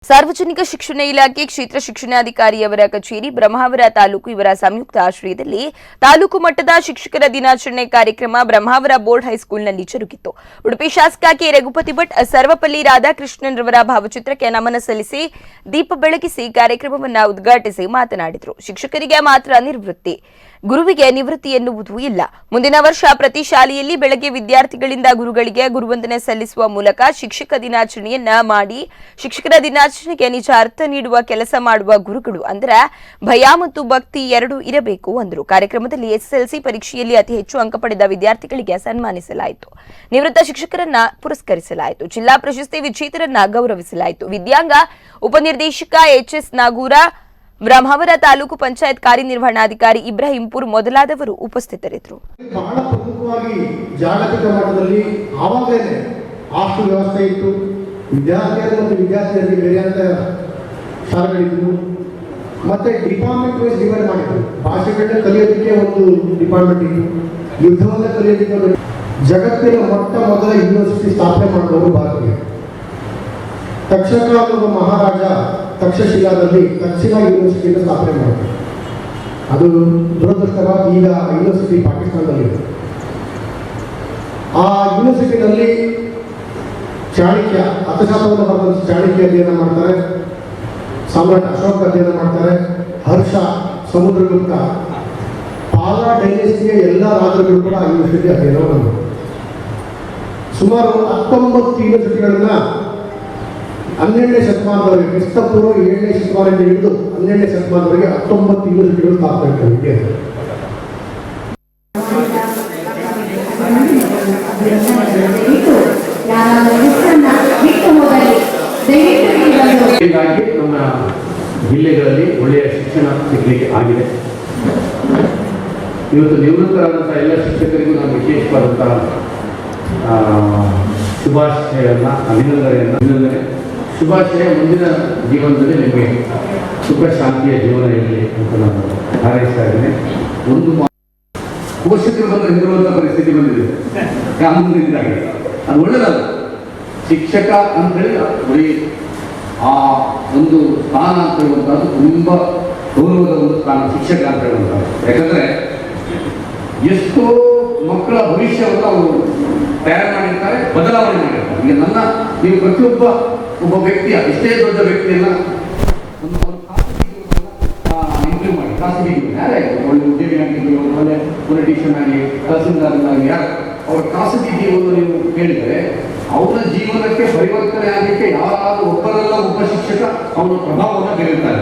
ಸಾರ್ವಜನಿಕ ಶಿಕ್ಷಣ ಇಲಾಖೆ ಕ್ಷೇತ್ರ ಶಿಕ್ಷಣಾಧಿಕಾರಿಯವರ ಕಚೇರಿ ಬ್ರಹ್ಮಾವರ ತಾಲೂಕು ಇವರ ಸಂಯುಕ್ತ ಆಶ್ರಯದಲ್ಲಿ ತಾಲೂಕು ಮಟ್ಟದ ಶಿಕ್ಷಕರ ದಿನಾಚರಣೆ ಕಾರ್ಯಕ್ರಮ ಬ್ರಹ್ಮಾವರ ಬೋರ್ಡ್ ಹೈಸ್ಕೂಲ್ನಲ್ಲಿ ಜರುಗಿತು. ಉಡುಪಿ ಶಾಸಕ ಕೆ ರಘುಪತಿ ಭಟ್ ಸರ್ವಪಲ್ಲಿ ರಾಧಾಕೃಷ್ಣನ್ ರವರ ಭಾವಚಿತ್ರಕ್ಕೆ ನಮನ ಸಲ್ಲಿಸಿ ದೀಪ ಬೆಳಗಿಸಿ ಕಾರ್ಯಕ್ರಮವನ್ನು ಉದ್ಘಾಟಿಸಿ ಮಾತನಾಡಿದರು. ಶಿಕ್ಷಕರಿಗೆ ಮಾತ್ರ ನಿವೃತ್ತಿ, ಗುರುವಿಗೆ ನಿವೃತ್ತಿ ಎನ್ನುವುದು ಇಲ್ಲ. ಮುಂದಿನ ವರ್ಷ ಪ್ರತಿ ಶಾಲೆಯಲ್ಲಿ ಬೆಳಗ್ಗೆ ವಿದ್ಯಾರ್ಥಿಗಳಿಂದ ಗುರುಗಳಿಗೆ ಗುರುವಂದನೆ ಸಲ್ಲಿಸುವ ಮೂಲಕ ಶಿಕ್ಷಕ ದಿನಾಚರಣೆಯನ್ನ ಮಾಡಿ ಶಿಕ್ಷಕರ ದಿನಾಚರಣೆಗೆ ನಿಜ ಅರ್ಥ ನೀಡುವ ಕೆಲಸ ಮಾಡುವ ಗುರುಗಳು ಅಂದ್ರೆ ಭಯ ಮತ್ತು ಭಕ್ತಿ ಎರಡೂ ಇರಬೇಕು ಅಂದರು. ಕಾರ್ಯಕ್ರಮದಲ್ಲಿ ಎಸ್ಎಸ್ಎಲ್ಸಿ ಪರೀಕ್ಷೆಯಲ್ಲಿ ಅತಿ ಹೆಚ್ಚು ಅಂಕ ಪಡೆದ ವಿದ್ಯಾರ್ಥಿಗಳಿಗೆ ಸನ್ಮಾನಿಸಲಾಯಿತು. ನಿವೃತ್ತ ಶಿಕ್ಷಕರನ್ನ ಪುರಸ್ಕರಿಸಲಾಯಿತು. ಜಿಲ್ಲಾ ಪ್ರಶಸ್ತಿ ವಿಜೇತರನ್ನ ಗೌರವಿಸಲಾಯಿತು. ವಿದ್ಯಾಂಗ ಉಪನಿರ್ದೇಶಕ ಎಚ್ಎಸ್ ನಾಗೂರ, ಬ್ರಹ್ಮಾವರ ತಾಲೂಕು ಪಂಚಾಯತ್ ಕಾರ್ಯನಿರ್ವಹಣಾಧಿಕಾರಿ ಇಬ್ರಾಹಿಂಪುರ್ ಮೊದಲಾದವರು ಉಪಸ್ಥಿತರಿದ್ದರು. ಬಹಳ ಪ್ರಮುಖವಾಗಿ ಜಾಗತಿಕ ಮಟ್ಟದಲ್ಲಿ ಆವಾಗಲೇ ಹಾಸ್ಟೆಲ್ ವ್ಯವಸ್ಥೆ ಇತ್ತು. ವಿದ್ಯಾರ್ಥಿಗಳು ಮತ್ತು ವಿದ್ಯಾರ್ಥಿಯರಿಗೆ ಬೇರೆಯಂತ ಶಾಲೆಗಳಿದ್ವು. ಮತ್ತೆ ಡಿಪಾರ್ಟ್ಮೆಂಟ್ ವೈಸ್ ಡಿವೈಡ್ ಮಾಡಿದ್ರು. ಭಾಷೆಗಳನ್ನ ಕಲಿಯೋದಕ್ಕೆ ಒಂದು ಡಿಪಾರ್ಟ್ಮೆಂಟ್ ಇತ್ತು, ಯುದ್ಧವನ್ನ ಕಲಿಯೋದಕ್ಕೆ ಒಂದು. ಜಗತ್ತಿನ ಮೊಟ್ಟ ಮೊದಲ ಯೂನಿವರ್ಸಿಟಿ ಸ್ಥಾಪನೆ ಮಾಡಿದವರು ಭಾರತೀಯ. ತಕ್ಷಕ ಮಹಾರಾಜ ತಕ್ಷಶಿಲಾದಲ್ಲಿ ತಕ್ಷಣ ಯೂನಿವರ್ಸಿಟಿಯನ್ನು ಸ್ಥಾಪನೆ ಮಾಡಿದ್ರು. ಅದು ದುರದೃಷ್ಟವಾಗಿ ಈಗ ಯೂನಿವರ್ಸಿಟಿ ಪಾಕಿಸ್ತಾನದಲ್ಲಿದೆ. ಆ ಯೂನಿವರ್ಸಿಟಿನಲ್ಲಿ ಚಾಣಕ್ಯ ಅರ್ಥಶಾಸ್ತ್ರವನ್ನು ಬರೆದ ಚಾಣಕ್ಯ ಅಧ್ಯಯನ ಮಾಡ್ತಾರೆ, ಸಾಮ್ರಾಟ್ ಅಶೋಕ ಅಧ್ಯಯನ ಮಾಡ್ತಾರೆ, ಹರ್ಷ, ಸಮುದ್ರಗುಪ್ತ, ಪಾಲ ಡೈನೆಸ್ಟಿಯ ಎಲ್ಲ ರಾಜರುಗಳು ಕೂಡ ಆ ಯೂನಿವರ್ಸಿಟಿ ಅಧ್ಯಯನವನ್ನು ಮಾಡಿದರು. ಸುಮಾರು 19 ಯೂನಿವರ್ಸಿಟಿಗಳನ್ನ 12ನೇ ಶತಮಾನದವರೆಗೆ, ಕ್ರಿಸ್ತಪೂರ್ವ 7ನೇ ಶತಮಾನದಿಂದ ಹಿಡಿದು 12ನೇ ಶತಮಾನದವರೆಗೆ 19 ಯೂನಿವರ್ಸಿಟಿಗಳು ಸ್ಥಾಪನೆ ಮಾಡಿದ್ದಾರೆ. ಹೀಗಾಗಿ ನಮ್ಮ ಜಿಲ್ಲೆಗಳಲ್ಲಿ ಒಳ್ಳೆಯ ಶಿಕ್ಷಣ ಸಿಗಲಿಕ್ಕೆ ಆಗಿದೆ. ಇವತ್ತು ನಿವೃತ್ತರಾದಂಥ ಎಲ್ಲ ಶಿಕ್ಷಕರಿಗೂ ನಾನು ವಿಶೇಷವಾದಂಥ ಶುಭಾಶಯವನ್ನು ಅಭಿನಂದನೆ. ಶುಭಾಶಯ ಮುಂದಿನ ಜೀವನದಲ್ಲಿ ನಿಮಗೆ ಸುಖ ಶಾಂತಿಯ ಜೀವನ ಇರಲಿ ಅಂತ ನಾನು ಹಾರೈಸ್ತಾ ಇದ್ದೇನೆ. ಒಂದು ಪೋಷಕರು ಬಂದು ಹೆದರುವಂಥ ಪರಿಸ್ಥಿತಿ ಬಂದಿದೆ ಕಾನೂನಿಂದಾಗಿ. ಅದು ಒಳ್ಳೆಯದಲ್ಲ. ಶಿಕ್ಷಕ ಅಂತೇಳಿ ಬರೀ ಆ ಒಂದು ಸ್ಥಾನ ಅಂತ ಹೇಳುವಂಥದ್ದು ತುಂಬ ಗೌರವದ ಒಂದು ಸ್ಥಾನ ಶಿಕ್ಷಕ ಅಂತ ಹೇಳುವಂಥದ್ದು. ಯಾಕಂದರೆ ಎಷ್ಟೋ ಮಕ್ಕಳ ಭವಿಷ್ಯವನ್ನು ಅವರು ತಯಾರು ಮಾಡಿರ್ತಾರೆ, ಬದಲಾವಣೆ ಮಾಡಿರ್ತಾರೆ. ಈಗ ನೀವು ಪ್ರತಿಯೊಬ್ಬ ವ್ಯಕ್ತಿಯ ಎಷ್ಟೇ ದೊಡ್ಡ ವ್ಯಕ್ತಿಯನ್ನ ಒಂದು ಇಂಟರ್ವ್ಯೂ ಮಾಡಿ, ಖಾಸಗಿ ಯಾರೇ ಒಳ್ಳೆ ಉದ್ಯಮಿ ಆಗಿದ್ರು, ಒಳ್ಳೆ ಪೊಲಿಟಿಷಿಯನ್ ಆಗಿ, ತಹಸೀಲ್ದಾರನಾಗಿ, ಯಾರು ಅವರ ಖಾಸಗಿ ಜೀವನ ನೀವು ಕೇಳಿದರೆ ಅವರ ಜೀವನಕ್ಕೆ ಪರಿವರ್ತನೆ ಆಗಲಿಕ್ಕೆ ಯಾರಾದರೂ ಒಬ್ಬರಲ್ಲ ಒಬ್ಬ ಶಿಕ್ಷಕ ಅವನ ಪ್ರಭಾವವನ್ನು ಬೀರುತ್ತಾರೆ.